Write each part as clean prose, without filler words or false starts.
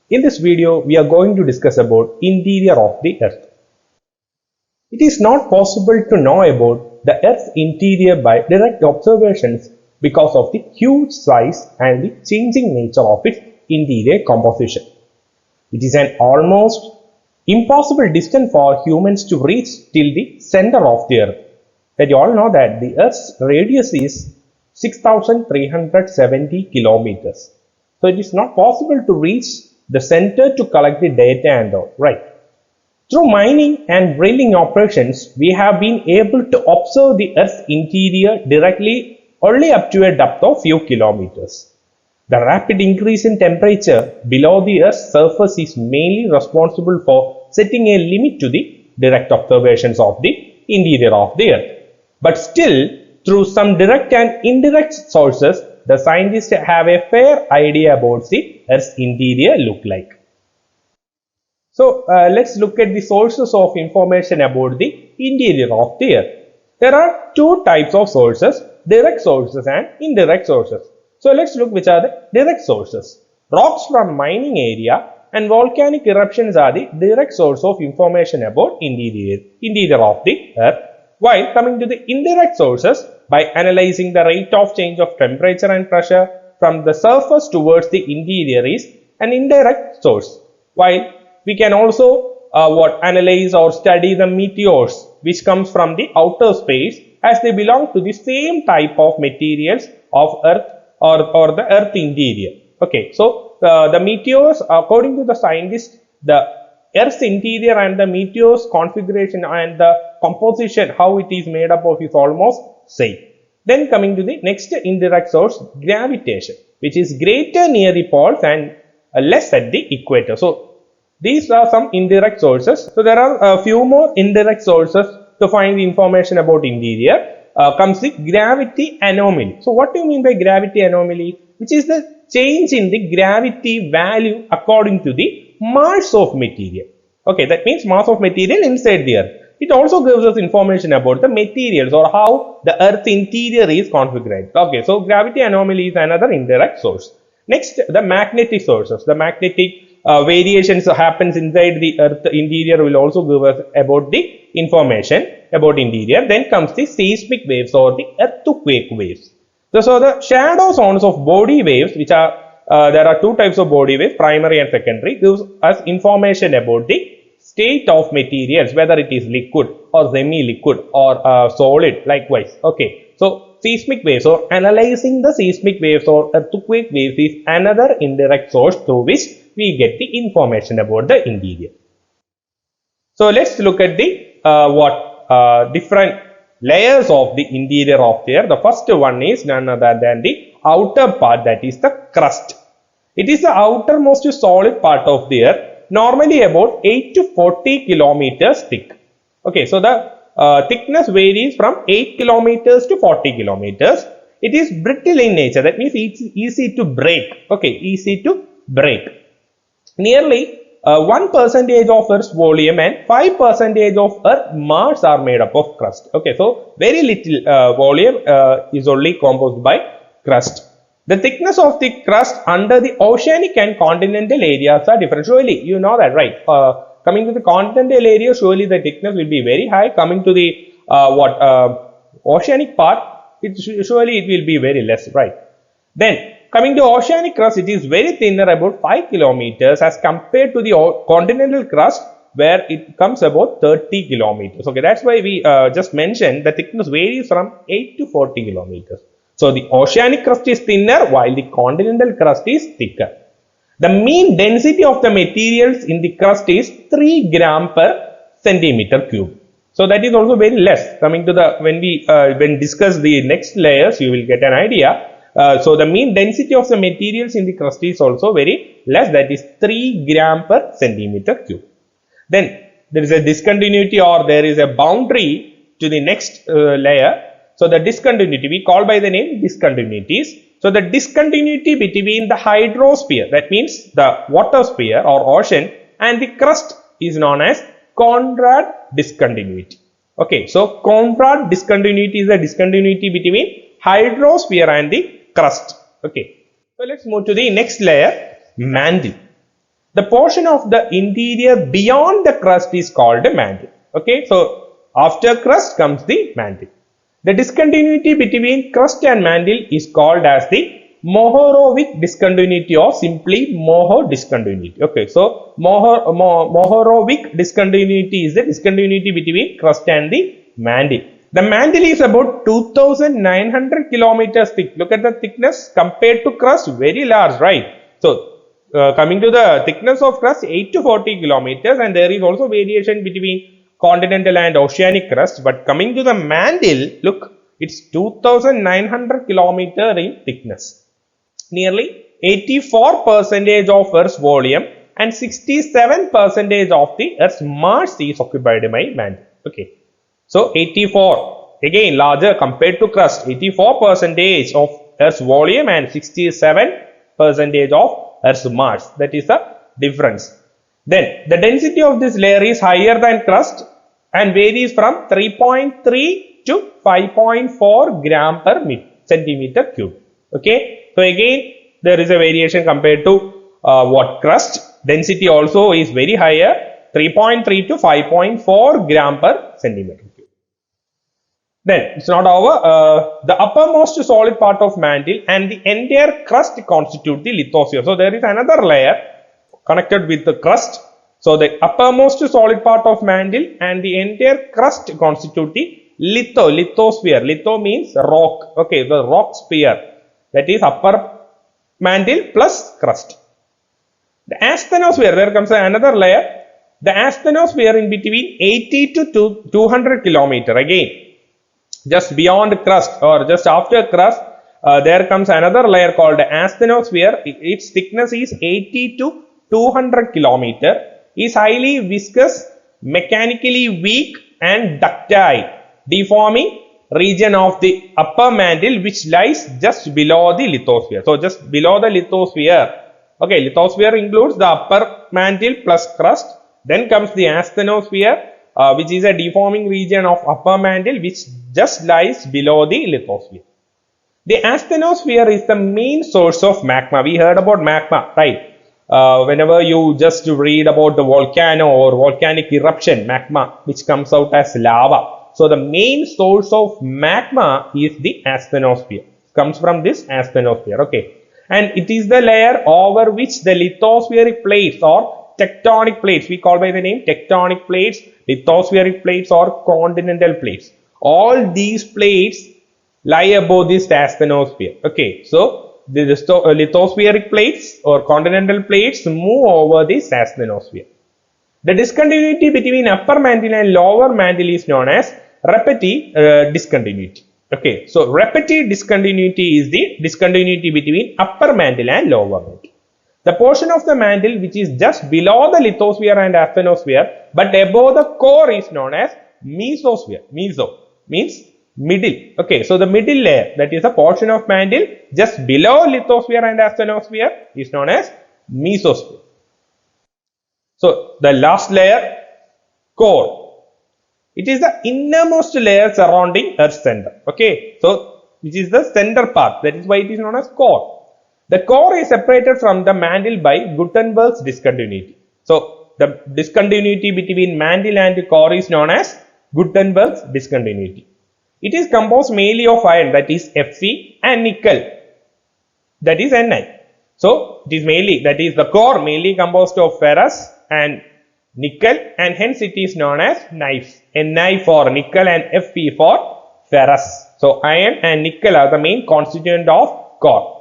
In this video, we are going to discuss about interior of the Earth. It is not possible to know about the Earth's interior by direct observations because of the huge size and the changing nature of its interior composition. It is an almost impossible distance for humans to reach till the center of the Earth. That you all know that the Earth's radius is 6,370 kilometers. So it is not possible to reach the center to collect the data and all, right? Through mining and drilling operations, we have been able to observe the Earth's interior directly only up to a depth of few kilometers. The rapid increase in temperature below the Earth's surface is mainly responsible for setting a limit to the direct observations of the interior of the Earth. But still, through some direct and indirect sources, the scientists have a fair idea about the Earth's interior look like. So, let's look at the sources of information about the interior of the Earth. There are two types of sources, direct sources and indirect sources. So, let's look which are the direct sources. Rocks from mining area and volcanic eruptions are the direct source of information about interior of the Earth. While coming to the indirect sources, by analyzing the rate of change of temperature and pressure from the surface towards the interior is an indirect source. While we can also analyze or study the meteors which comes from the outer space, as they belong to the same type of materials of Earth or the Earth interior. Okay, so the meteors, according to the scientists, the Earth's interior and the meteor's configuration and the composition, how it is made up of, is almost same. Then coming to the next indirect source, gravitation, which is greater near the poles and less at the equator. So these are some indirect sources. So there are a few more indirect sources to find the information about interior. Comes the gravity anomaly. So what do you mean by gravity anomaly? Which is the change in the gravity value according to the mass of material. Okay, that means mass of material inside the Earth. It also gives us information about the materials or how the Earth's interior is configured. Okay, so gravity anomaly is another indirect source. Next, the magnetic sources. The magnetic variations happens inside the Earth interior will also give us about the information about interior. Then comes the seismic waves or the earthquake waves. So the shadow zones of body waves, which are there are two types of body waves, primary and secondary, gives us information about the state of materials, whether it is liquid or semi-liquid or solid, likewise. Okay, so seismic waves or analyzing the seismic waves or earthquake waves is another indirect source through which we get the information about the interior. So let's look at the different layers of the interior of the Earth. The first one is none other than the outer part, that is the crust. It is the outermost solid part of the Earth, normally about 8 to 40 kilometers thick. Okay, so the thickness varies from 8 kilometers to 40 kilometers. It is brittle in nature, that means it's easy to break. Okay, easy to break. Nearly 1% of Earth's volume and 5% of Earth's mass are made up of crust. Okay, so very little volume is only composed by crust. The thickness of the crust under the oceanic and continental areas are different. Surely you know that, right? Coming to the continental area, surely the thickness will be very high. Coming to the oceanic part, surely it will be very less, right? Then coming to oceanic crust, it is very thinner, about 5 kilometers as compared to the continental crust, where it comes about 30 kilometers. Okay, that's why we just mentioned the thickness varies from 8 to 40 kilometers. So the oceanic crust is thinner while the continental crust is thicker. The mean density of the materials in the crust is 3 gram per centimeter cube. So that is also very less. Coming to the when discuss the next layers, you will get an idea. So the mean density of the materials in the crust is also very less, that is 3 gram per centimeter cube. Then there is a discontinuity or there is a boundary to the next layer. So the discontinuity, we call by the name discontinuities. So the discontinuity between the hydrosphere, that means the water sphere or ocean, and the crust is known as Conrad discontinuity. Okay, so Conrad discontinuity is the discontinuity between hydrosphere and the crust. Okay, so let's move to the next layer, mantle. The portion of the interior beyond the crust is called a mantle. Okay, so after crust comes the mantle. The discontinuity between crust and mantle is called as the Mohorovic discontinuity or simply Moho discontinuity. Okay, so Mohorovic discontinuity is the discontinuity between crust and the mantle. The mantle is about 2,900 kilometers thick. Look at the thickness compared to crust, very large, right? So coming to the thickness of crust, 8 to 40 kilometers, and there is also variation between continental and oceanic crust. But coming to the mantle, look, it's 2,900 kilometer in thickness. Nearly 84% of Earth's volume and 67% of the Earth's mass is occupied by mantle. Okay, so 84, again larger compared to crust. 84% of Earth's volume and 67% of Earth's mass. That is the difference. Then the density of this layer is higher than crust and varies from 3.3 to 5.4 gram per centimeter cube. Okay, so again there is a variation compared to what crust. Density also is very higher, 3.3 to 5.4 gram per centimeter cube. Then it's not over. The uppermost solid part of mantle and the entire crust constitute the lithosphere. So there is another layer connected with the crust. So the uppermost solid part of mantle and the entire crust constitute the lithosphere. Litho means rock. Okay, the rock sphere. That is upper mantle plus crust. The asthenosphere, there comes another layer. The asthenosphere in between 80 to 200 kilometer. Again, just beyond crust or just after crust, there comes another layer called asthenosphere. Its thickness is 80 to 200 kilometer. Is highly viscous, mechanically weak and ductile, deforming region of the upper mantle which lies just below the lithosphere. So just below the lithosphere. Okay, lithosphere includes the upper mantle plus crust. Then comes the asthenosphere, which is a deforming region of upper mantle which just lies below the lithosphere. The asthenosphere is the main source of magma. We heard about magma, right? Whenever you just read about the volcano or volcanic eruption, magma which comes out as lava. So the main source of magma is the asthenosphere. It comes from this asthenosphere. Okay, and it is the layer over which the lithospheric plates or tectonic plates, we call by the name tectonic plates, lithospheric plates or continental plates. All these plates lie above this asthenosphere. Okay, so the lithospheric plates or continental plates move over this asthenosphere. The discontinuity between upper mantle and lower mantle is known as repetitive discontinuity. Okay, so repetitive discontinuity is the discontinuity between upper mantle and lower mantle. The portion of the mantle which is just below the lithosphere and asthenosphere but above the core is known as mesosphere. Meso means middle. Okay, so the middle layer, that is a portion of mantle just below lithosphere and asthenosphere, is known as mesosphere. So the last layer, core. It is the innermost layer surrounding Earth's center. Okay, so which is the center part, that is why it is known as core. The core is separated from the mantle by Gutenberg's discontinuity. So the discontinuity between mantle and core is known as Gutenberg's discontinuity. It is composed mainly of iron, that is Fe, and nickel, that is Ni. So it is mainly, that is the core mainly composed of ferrous and nickel, and hence it is known as knife. Ni for nickel and Fe for ferrous. So iron and nickel are the main constituent of core.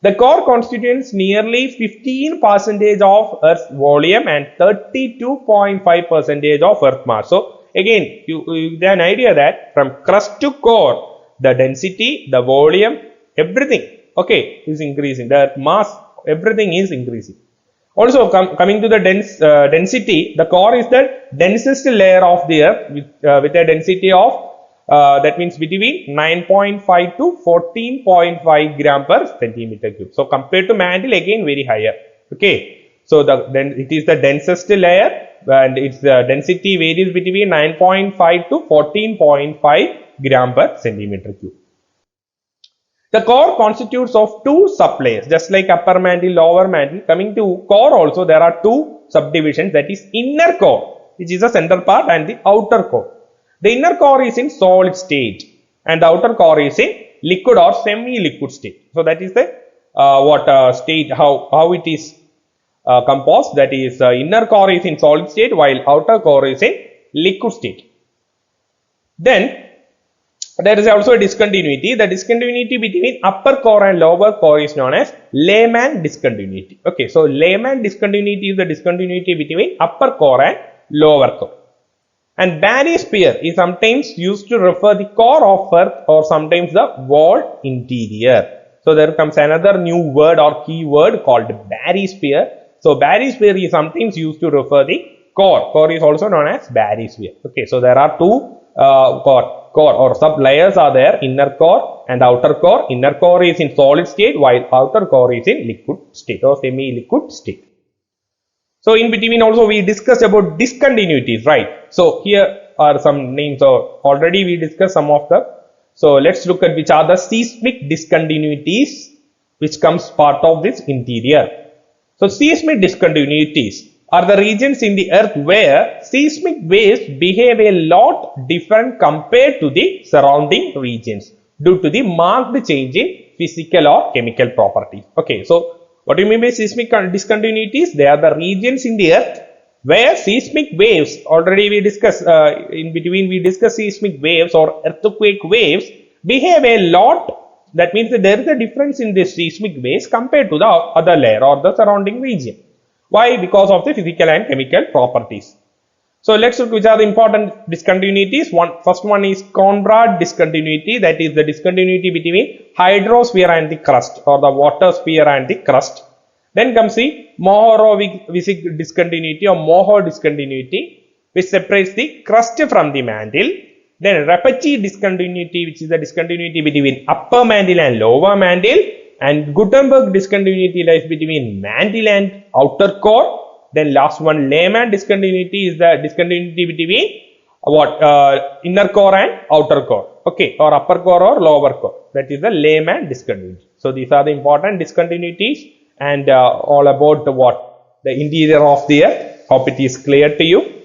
The core constitutes nearly 15% of Earth's volume and 32.5% of Earth mass. So again, you get an idea that from crust to core, the density, the volume, everything, okay, is increasing. The mass, everything is increasing. Also, coming to the density, the core is the densest layer of the Earth with a density of that means between 9.5 to 14.5 gram per centimeter cube. So compared to mantle, again very higher. Okay, so then it is the densest layer and its density varies between 9.5 to 14.5 gram per centimeter cube. The core constitutes of two sublayers, just like upper mantle, lower mantle. Coming to core also, there are two subdivisions, that is inner core, which is the center part, and the outer core. The inner core is in solid state and the outer core is in liquid or semi-liquid state. So that is the state, how it is composed. That is inner core is in solid state while outer core is in liquid state. Then there is also a discontinuity. The discontinuity between upper core and lower core is known as layman discontinuity. Okay, so layman discontinuity is the discontinuity between upper core and lower core. And bariosphere is sometimes used to refer the core of Earth or sometimes the wall interior. So there comes another new word or keyword called bariosphere. So bariosphere is sometimes used to refer the core. Core is also known as bariosphere. Okay, so there are two core or sub layers are there, inner core and outer core. Inner core is in solid state while outer core is in liquid state or semi-liquid state. So in between also we discussed about discontinuities, right? So here are some names. So already we discussed some of them. So let's look at which are the seismic discontinuities which comes part of this interior. So seismic discontinuities are the regions in the earth where seismic waves behave a lot different compared to the surrounding regions due to the marked change in physical or chemical properties. Okay, so what do you mean by seismic discontinuities? They are the regions in the earth where seismic waves, already we discussed in between we discussed seismic waves or earthquake waves behave a lot. That means that there is a difference in the seismic waves compared to the other layer or the surrounding region. Why? Because of the physical and chemical properties. So let's look which are the important discontinuities. First one is Conrad discontinuity, that is the discontinuity between hydrosphere and the crust or the water sphere and the crust. Then comes the Mohorovic discontinuity or Moho discontinuity, which separates the crust from the mantle. Then Rapachy discontinuity, which is the discontinuity between upper mantle and lower mantle. And Gutenberg discontinuity lies between mantle and outer core. Then last one, layman discontinuity is the discontinuity between inner core and outer core, okay, or upper core or lower core. That is the layman discontinuity. So these are the important discontinuities and all about the interior of the earth. Hope it is clear to you.